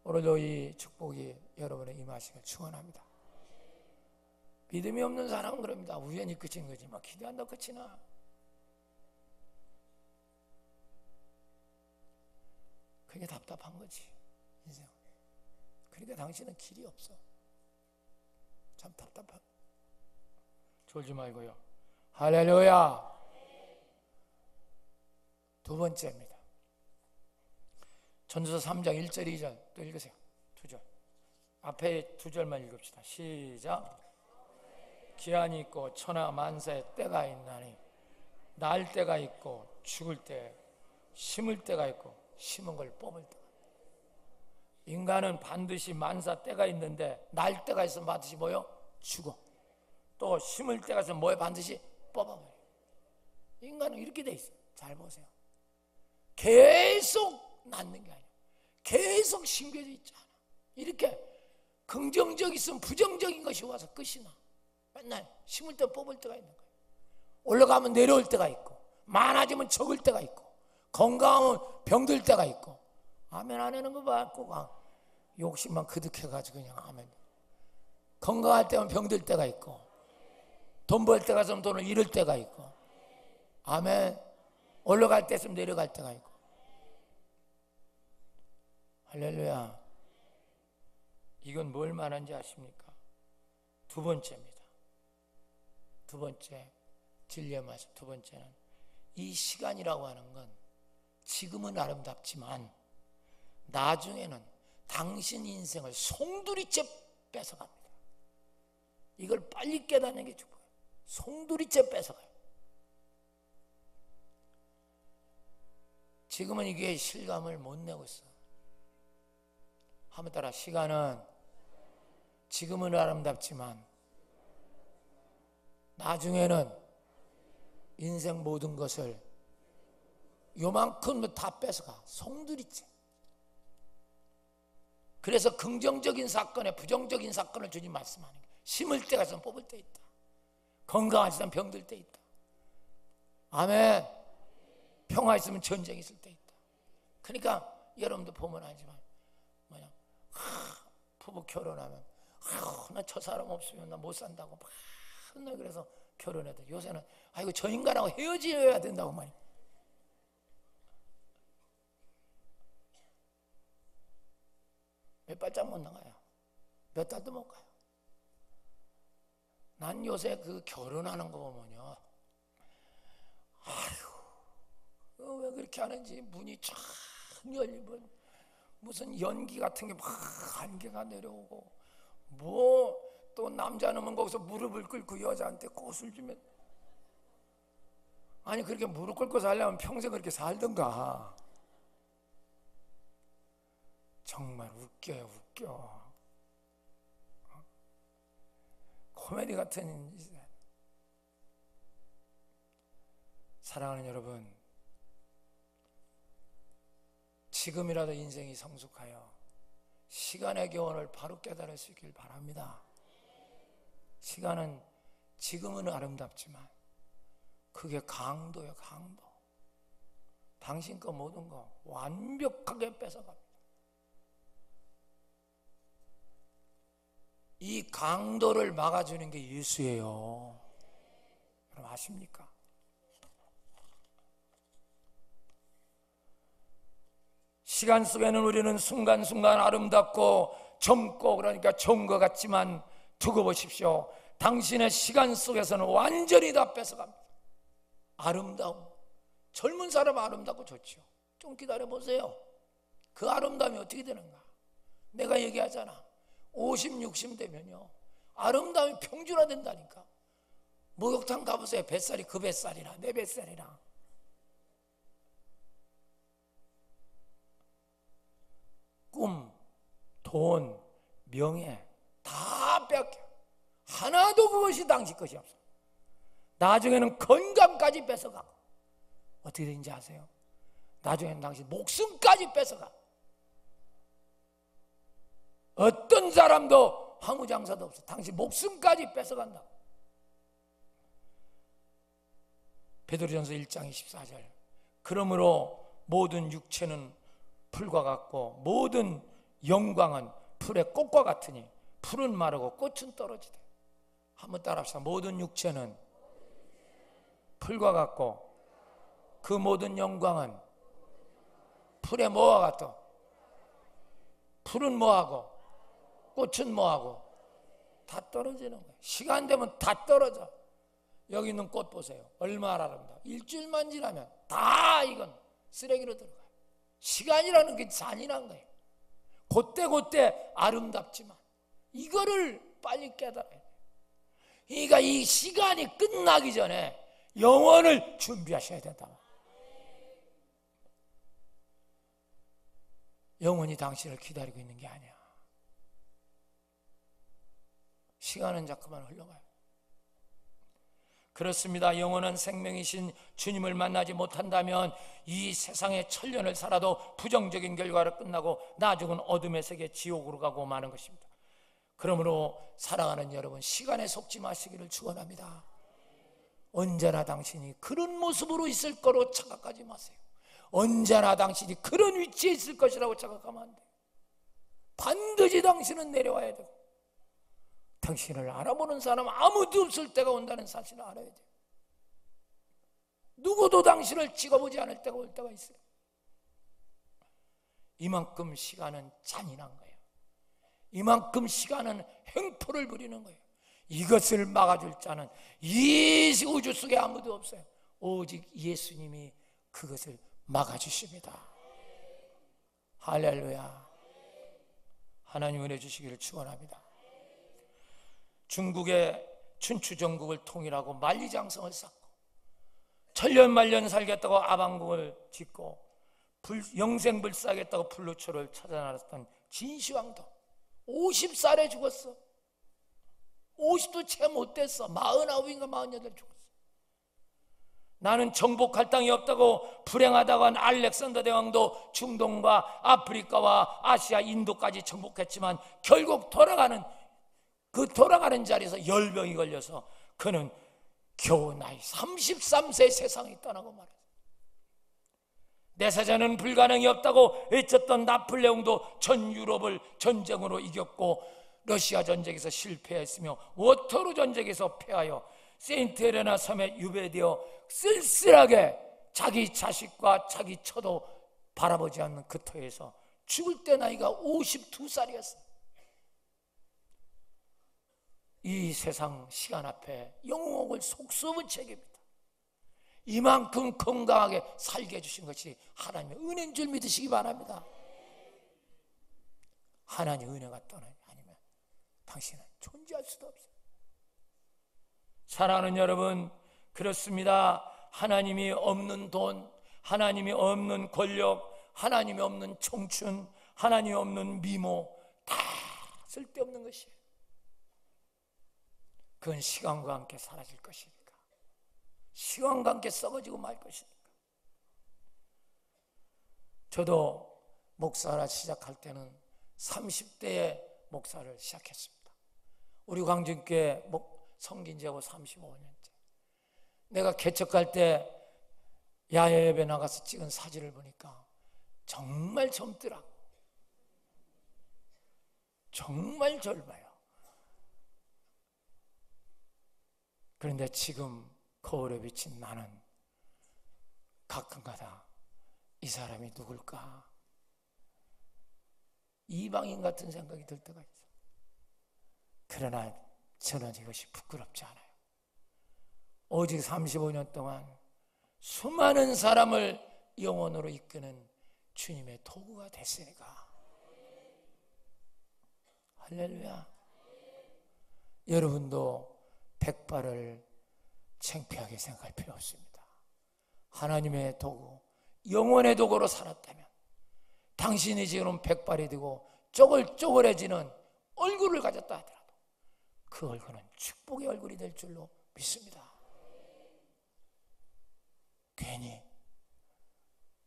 A: 오늘도 이 축복이 여러분의 임하시길 축원합니다. 믿음이 없는 사람은 그럽니다. 우연히 그친 거지 막 기도한다고 그치나. 그게 답답한 거지 인생. 그러니까 당신은 길이 없어. 참 답답한. 졸지 말고요. 할렐루야. 두 번째입니다. 전도서 3장 1절 2절 또 읽으세요. 2절 앞에 2절만 읽읍시다. 시작. 기한이 있고 천하 만사의 때가 있나니 날 때가 있고 죽을 때, 심을 때가 있고 심은 걸 뽑을 때가. 인간은 반드시 만사 때가 있는데 날 때가 있으면 반드시 뭐요? 죽어. 또 심을 때가 있으면 뭐에 반드시 뽑아버려. 인간은 이렇게 돼 있어요. 잘 보세요. 계속 낳는 게 아니야. 계속 심겨져 있잖아. 이렇게 긍정적 있으면 부정적인 것이 와서 끝이 나. 맨날 심을 때 뽑을 때가 있는 거예요. 올라가면 내려올 때가 있고, 많아지면 적을 때가 있고, 건강하면 병들 때가 있고. 아멘 안 하는 거 봐. 꼭 욕심만 그득해가지고 그냥 아멘. 건강할 때면 병들 때가 있고, 돈 벌 때 가서 돈을 잃을 때가 있고, 아멘. 올라갈 때 있으면 내려갈 때가 있고. 할렐루야. 이건 뭘 말하는지 아십니까? 두 번째입니다. 두 번째 진리의 말씀. 두 번째는 이 시간이라고 하는 건 지금은 아름답지만 나중에는 당신 인생을 송두리째 뺏어갑니다. 이걸 빨리 깨닫는 게 중요해요. 송두리째 뺏어가요. 지금은 이게 실감을 못 내고 있어요. 한번 따라. 시간은 지금은 아름답지만 나중에는 인생 모든 것을 요만큼 다 뺏어가. 송두리째. 그래서 긍정적인 사건에 부정적인 사건을 주님 말씀하는 거예요. 심을 때 가서 뽑을 때 있다. 건강할 때 병들 때 있다. 아멘. 평화 있으면 전쟁이 있을 때 있다. 그러니까 여러분도 보면 알지만 뭐냐, 부부 결혼하면 나 저 사람 없으면 나 못 산다고 막 맨날 그래서 결혼해도 요새는 아이고 저 인간하고 헤어져야 된다고 말이야. 몇 발짝 못 나가요. 몇 달도 못 가요. 난 요새 그 결혼하는 거 보면요, 아휴 왜 그렇게 하는지. 문이 쫙 열리면 무슨 연기 같은 게 막 안개가 내려오고, 뭐 또 남자는 거기서 무릎을 꿇고 여자한테 꽃을 주면, 아니 그렇게 무릎 꿇고 살려면 평생 그렇게 살던가. 정말 웃겨요, 웃겨. 코미디 같은. 사랑하는 여러분, 지금이라도 인생이 성숙하여 시간의 교훈을 바로 깨달을 수 있길 바랍니다. 시간은 지금은 아름답지만 그게 강도예요, 강도. 당신 거 모든 거 완벽하게 뺏어갑니다. 이 강도를 막아주는 게 예수예요. 여러분 아십니까? 시간 속에는 우리는 순간순간 아름답고 젊고, 그러니까 좋은 것 같지만 두고 보십시오. 당신의 시간 속에서는 완전히 다 뺏어갑니다. 아름다움. 젊은 사람 아름답고 좋죠. 좀 기다려보세요. 그 아름다움이 어떻게 되는가. 내가 얘기하잖아. 50, 60 되면요, 아름다움이 평준화된다니까. 목욕탕 가보세요. 뱃살이 그 뱃살이나 내 뱃살이나. 꿈, 돈, 명예 다 뺏겨. 하나도 그것이 당신 것이 없어. 나중에는 건강까지 뺏어가고, 어떻게 되는지 아세요? 나중에는 당신 목숨까지 뺏어가. 어떤 사람도 아무 장사도 없어. 당신 목숨까지 뺏어간다. 베드로전서 1장 24절. 그러므로 모든 육체는 풀과 같고 모든 영광은 풀의 꽃과 같으니 풀은 마르고 꽃은 떨어지되. 한번 따라합시다. 모든 육체는 풀과 같고 그 모든 영광은 풀의 뭐와 같아? 풀은 뭐하고 꽃은 뭐하고 다 떨어지는 거예요. 시간 되면 다 떨어져. 여기 있는 꽃 보세요. 얼마나 아름다워. 일주일만 지나면 다 이건 쓰레기로 들어가요. 시간이라는 게 잔인한 거예요. 그때 아름답지만 이거를 빨리 깨달아야 돼요. 그러니까 이 시간이 끝나기 전에 영혼을 준비하셔야 된다. 영혼이 당신을 기다리고 있는 게 아니야. 시간은 자꾸만 흘러가요. 그렇습니다. 영원한 생명이신 주님을 만나지 못한다면 이 세상의 천년을 살아도 부정적인 결과로 끝나고 나중은 어둠의 세계 지옥으로 가고 마는 것입니다. 그러므로 사랑하는 여러분, 시간에 속지 마시기를 축원합니다. 언제나 당신이 그런 모습으로 있을 거로 착각하지 마세요. 언제나 당신이 그런 위치에 있을 것이라고 착각하면 안 돼요. 반드시 당신은 내려와야 되고, 당신을 알아보는 사람 아무도 없을 때가 온다는 사실을 알아야 돼요. 누구도 당신을 찍어보지 않을 때가 올 때가 있어요. 이만큼 시간은 잔인한 거예요. 이만큼 시간은 횡포를 부리는 거예요. 이것을 막아줄 자는 이 우주 속에 아무도 없어요. 오직 예수님이 그것을 막아주십니다. 할렐루야. 하나님 은혜 주시기를 축원합니다. 중국의 춘추 전국을 통일하고 만리장성을 쌓고 천년만년 살겠다고 아방궁을 짓고 영생불사하겠다고 불로초를 찾아 나섰던 진시황도 50살에 죽었어. 50도 채 못 됐어. 49인가 48 죽었어. 나는 정복할 땅이 없다고 불행하다고 한 알렉산더 대왕도 중동과 아프리카와 아시아, 인도까지 정복했지만 결국 돌아가는 자리에서 열병이 걸려서 그는 겨우 나이 33세에 세상을 떠나고 말았어요. 내 사자는 불가능이 없다고 외쳤던 나폴레옹도 전 유럽을 전쟁으로 이겼고 러시아 전쟁에서 실패했으며 워터루 전쟁에서 패하여 세인트 헬레나 섬에 유배되어 쓸쓸하게 자기 자식과 자기 처도 바라보지 않는 그 터에서 죽을 때 나이가 52살이었어요. 이 세상 시간 앞에 영웅을 속수무책입니다. 이만큼 건강하게 살게 해주신 것이 하나님의 은혜인 줄 믿으시기 바랍니다. 하나님의 은혜가 떠나지 않으면 당신은 존재할 수도 없어요. 사랑하는 여러분, 그렇습니다. 하나님이 없는 돈, 하나님이 없는 권력, 하나님이 없는 청춘, 하나님이 없는 미모, 다 쓸데없는 것이에요. 그건 시간과 함께 사라질 것이니까, 시간과 함께 썩어지고 말 것이니까. 저도 목사라 시작할 때는 30대에 목사를 시작했습니다. 우리 광진교회 성긴지하고 35년째. 내가 개척할 때 야외 예배 나가서 찍은 사진을 보니까 정말 젊더라고. 정말 젊어요. 그런데 지금 거울에 비친 나는 가끔가다 이 사람이 누굴까? 이방인 같은 생각이 들 때가 있어. 그러나 저는 이것이 부끄럽지 않아요. 오직 35년 동안 수많은 사람을 영혼으로 이끄는 주님의 도구가 됐으니까. 할렐루야. 여러분도 백발을 창피하게 생각할 필요 없습니다. 하나님의 도구, 영혼의 도구로 살았다면 당신이 지금 백발이 되고 쪼글쪼글해지는 얼굴을 가졌다 하더라도 그 얼굴은 축복의 얼굴이 될 줄로 믿습니다. 괜히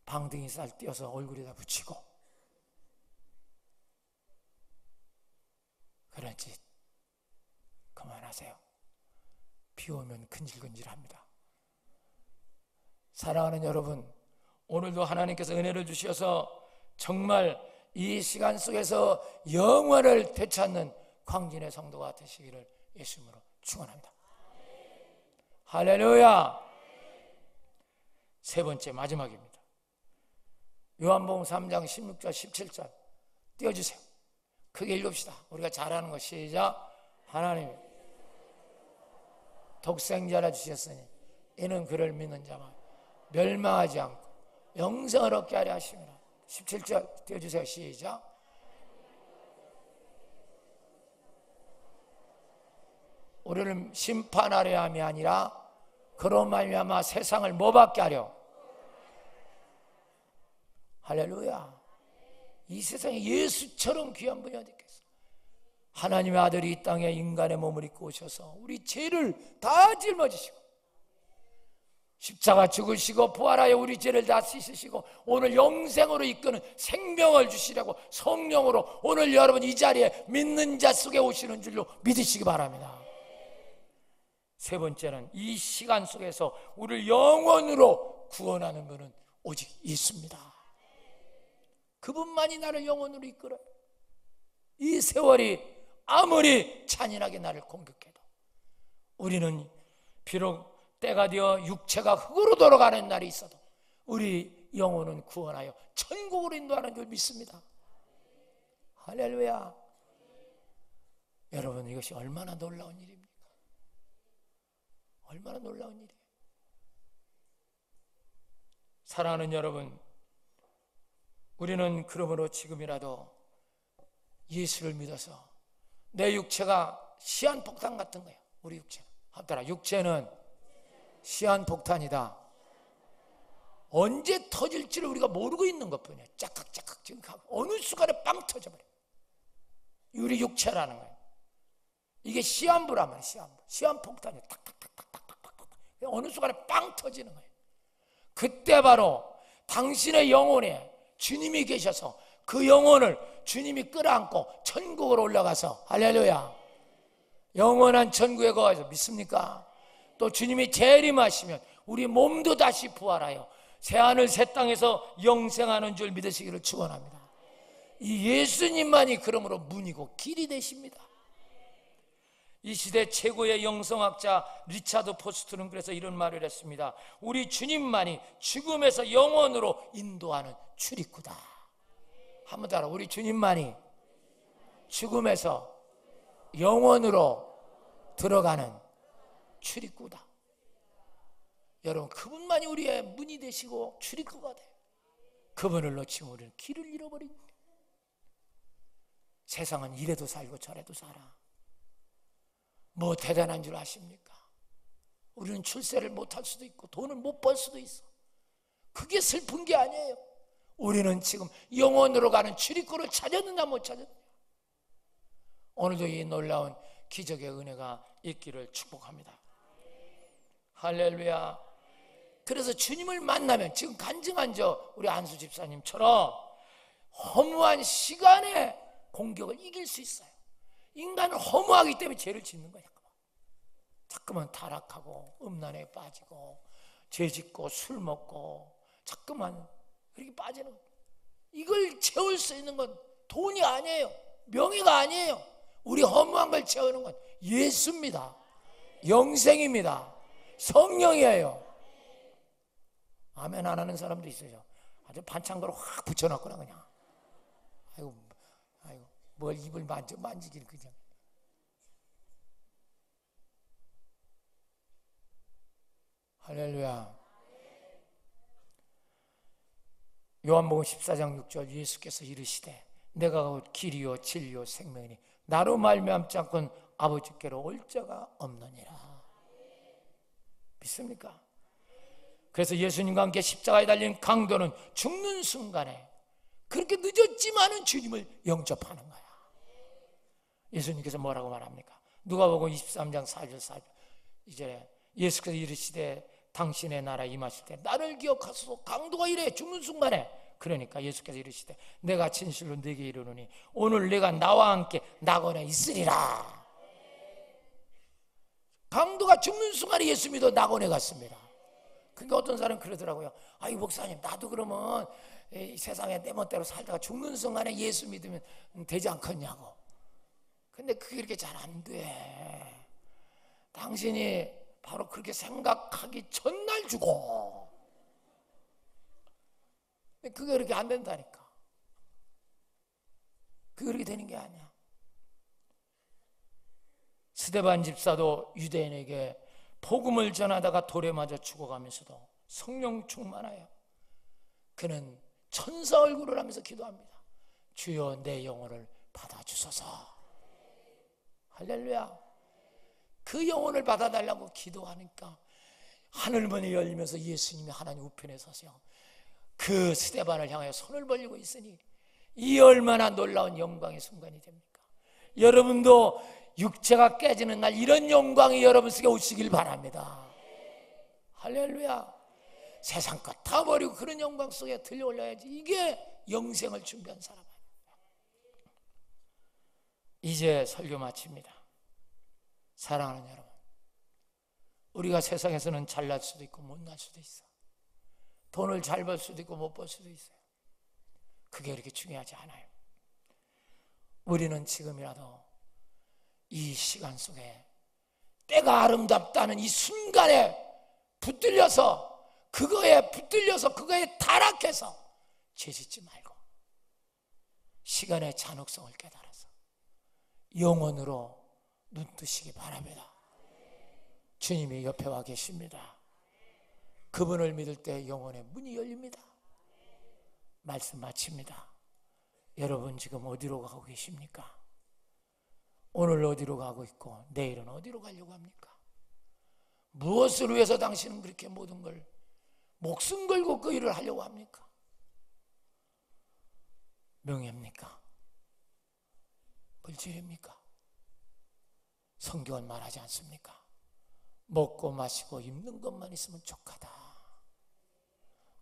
A: 방댕이 쌀 띄어서 얼굴에다 붙이고 그런 짓 그만하세요. 비 오면 근질근질합니다. 사랑하는 여러분, 오늘도 하나님께서 은혜를 주셔서 정말 이 시간 속에서 영원을 되찾는 광진의 성도가 되시기를 예수님으로 축원합니다. 할렐루야. 세 번째 마지막입니다. 요한복음 3장 16절 17절 띄워주세요. 크게 읽읍시다. 우리가 잘하는 거 시작. 하나님 독생자라 주셨으니 이는 그를 믿는 자만 멸망하지 않고 영생을 얻게 하려 하심이라. 17절 띄워주세요. 시작. 우리를 심판하려 함이 아니라 그로 말미암아 세상을 뭐 받게 하려. 할렐루야. 이 세상에 예수처럼 귀한 분이 어디 있겠어. 하나님의 아들이 이 땅에 인간의 몸을 입고 오셔서 우리 죄를 다 짊어지시고 십자가 죽으시고 부활하여 우리 죄를 다 씻으시고 오늘 영생으로 이끄는 생명을 주시려고 성령으로 오늘 여러분 이 자리에 믿는 자 속에 오시는 줄로 믿으시기 바랍니다. 세 번째는 이 시간 속에서 우리를 영원으로 구원하는 것은 오직 예수입니다. 그분만이 나를 영원으로 이끌어요. 이 세월이 아무리 잔인하게 나를 공격해도 우리는 비록 때가 되어 육체가 흙으로 돌아가는 날이 있어도 우리 영혼은 구원하여 천국으로 인도하는 줄 믿습니다. 할렐루야. 여러분, 이것이 얼마나 놀라운 일입니까? 얼마나 놀라운 일이에요. 사랑하는 여러분, 우리는 그러므로 지금이라도 예수를 믿어서 내 육체가 시한폭탄 같은 거예요. 우리 육체는 합달아, 육체는 시한폭탄이다. 언제 터질지를 우리가 모르고 있는 것뿐이에요. 짝깍짝깍 지금 어느 순간에 빵 터져버려요. 우리 육체라는 거예요. 이게 시한부란 말이에요. 시한부. 시한폭탄이에요. 탁탁탁탁탁탁탁. 어느 순간에 빵 터지는 거예요. 그때 바로 당신의 영혼에 주님이 계셔서 그 영혼을 주님이 끌어안고 천국으로 올라가서 할렐루야 영원한 천국에 거하셔서 믿습니까? 또 주님이 재림하시면 우리 몸도 다시 부활하여 새하늘 새 땅에서 영생하는 줄 믿으시기를 축원합니다. 이 예수님만이 그러므로 문이고 길이 되십니다. 이 시대 최고의 영성학자 리차드 포스트는 그래서 이런 말을 했습니다. 우리 주님만이 죽음에서 영원으로 인도하는 출입구다. 한번 따라, 우리 주님만이 죽음에서 영원으로 들어가는 출입구다. 여러분, 그분만이 우리의 문이 되시고 출입구가 돼요. 그분을 놓치면 우리는 길을 잃어버린 거예요. 세상은 이래도 살고 저래도 살아. 뭐 대단한 줄 아십니까? 우리는 출세를 못할 수도 있고 돈을 못 벌 수도 있어. 그게 슬픈 게 아니에요. 우리는 지금 영원으로 가는 출입구를 찾았느냐 못 찾았느냐. 오늘도 이 놀라운 기적의 은혜가 있기를 축복합니다. 할렐루야. 그래서 주님을 만나면 지금 간증한 우리 안수 집사님처럼 허무한 시간의 공격을 이길 수 있어요. 인간은 허무하기 때문에 죄를 짓는 거야. 자꾸만 타락하고 음란에 빠지고 죄 짓고 술 먹고 자꾸만 그렇게 빠지는 거예요. 이걸 채울 수 있는 건 돈이 아니에요. 명예가 아니에요. 우리 허무한 걸 채우는 건 예수입니다. 영생입니다. 성령이에요. 아멘 안 하는 사람도 있어요. 아주 반창고를 확 붙여놨구나 그냥. 아이고 뭘 입을 만지길 그냥. 할렐루야. 요한복음 14장 6절 예수께서 이르시되 내가 곧 길이요 진리요 생명이니 나로 말미암지 않고는 아버지께로 올 자가 없느니라. 믿습니까? 그래서 예수님과 함께 십자가에 달린 강도는 죽는 순간에 그렇게 늦었지만은 주님을 영접하는 거야. 예수님께서 뭐라고 말합니까? 누가복음 23장 4절 4절 이제 예수께서 이르시되 당신의 나라 임하실 때 나를 기억하소서. 강도가 이래 죽는 순간에. 그러니까 예수께서 이르시되 내가 진실로 네게 이르노니 오늘 내가 나와 함께 낙원에 있으리라. 강도가 죽는 순간에 예수 믿어 낙원에 갔습니다. 그러니까 어떤 사람은 그러더라고요. 아이 목사님 나도 그러면 이 세상에 내 멋대로 살다가 죽는 순간에 예수 믿으면 되지 않겠냐고. 근데 그게 그렇게 잘 안 돼. 당신이 바로 그렇게 생각하기 전날 죽어. 근데 그게 그렇게 안 된다니까. 그게 그렇게 되는 게 아니야. 스데반 집사도 유대인에게 복음을 전하다가 돌에 맞아 죽어가면서도 성령 충만하여 그는 천사 얼굴을 하면서 기도합니다. 주여 내 영혼을 받아주소서. 할렐루야. 그 영혼을 받아달라고 기도하니까 하늘문이 열리면서 예수님이 하나님 우편에 서서 그 스데반을 향하여 손을 벌리고 있으니 이 얼마나 놀라운 영광의 순간이 됩니까? 여러분도 육체가 깨지는 날 이런 영광이 여러분 속에 오시길 바랍니다. 할렐루야. 세상 것 다 버리고 그런 영광 속에 들려 올라야지. 이게 영생을 준비한 사람 아니에요. 이제 설교 마칩니다. 사랑하는 여러분, 우리가 세상에서는 잘날 수도 있고 못날 수도 있어. 돈을 잘 벌 수도 있고 못 벌 수도 있어요. 그게 그렇게 중요하지 않아요. 우리는 지금이라도 이 시간 속에 때가 아름답다는 이 순간에 붙들려서 그거에 타락해서 죄짓지 말고 시간의 잔혹성을 깨달아서 영혼으로 눈뜨시기 바랍니다. 주님이 옆에 와 계십니다. 그분을 믿을 때 영혼의 문이 열립니다. 말씀 마칩니다. 여러분 지금 어디로 가고 계십니까? 오늘 어디로 가고 있고 내일은 어디로 가려고 합니까? 무엇을 위해서 당신은 그렇게 모든 걸 목숨 걸고 그 일을 하려고 합니까? 명예입니까? 물질입니까? 성경은 말하지 않습니까? 먹고 마시고 입는 것만 있으면 족하다.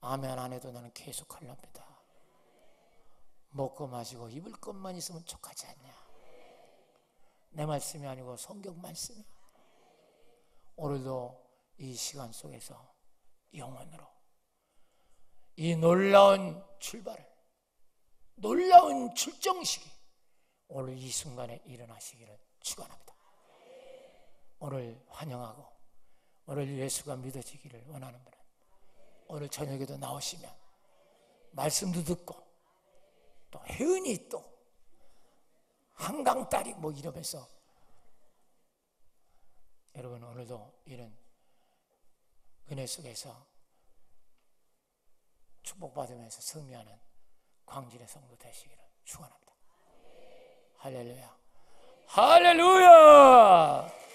A: 아멘 안 해도 나는 계속 하렵니다. 먹고 마시고 입을 것만 있으면 족하지 않냐? 내 말씀이 아니고 성경 말씀이야. 오늘도 이 시간 속에서 영혼으로 이 놀라운 출발을, 놀라운 출정식이 오늘 이 순간에 일어나시기를 축원합니다. 오늘 환영하고 오늘 예수가 믿어지기를 원하는 분은 오늘 저녁에도 나오시면 말씀도 듣고 또 혜은이 또 한강딸이 뭐 이러면서 여러분 오늘도 이런 은혜 속에서 축복받으면서 승리하는 광진의 성도 되시기를 축원합니다. 할렐루야. 할렐루야.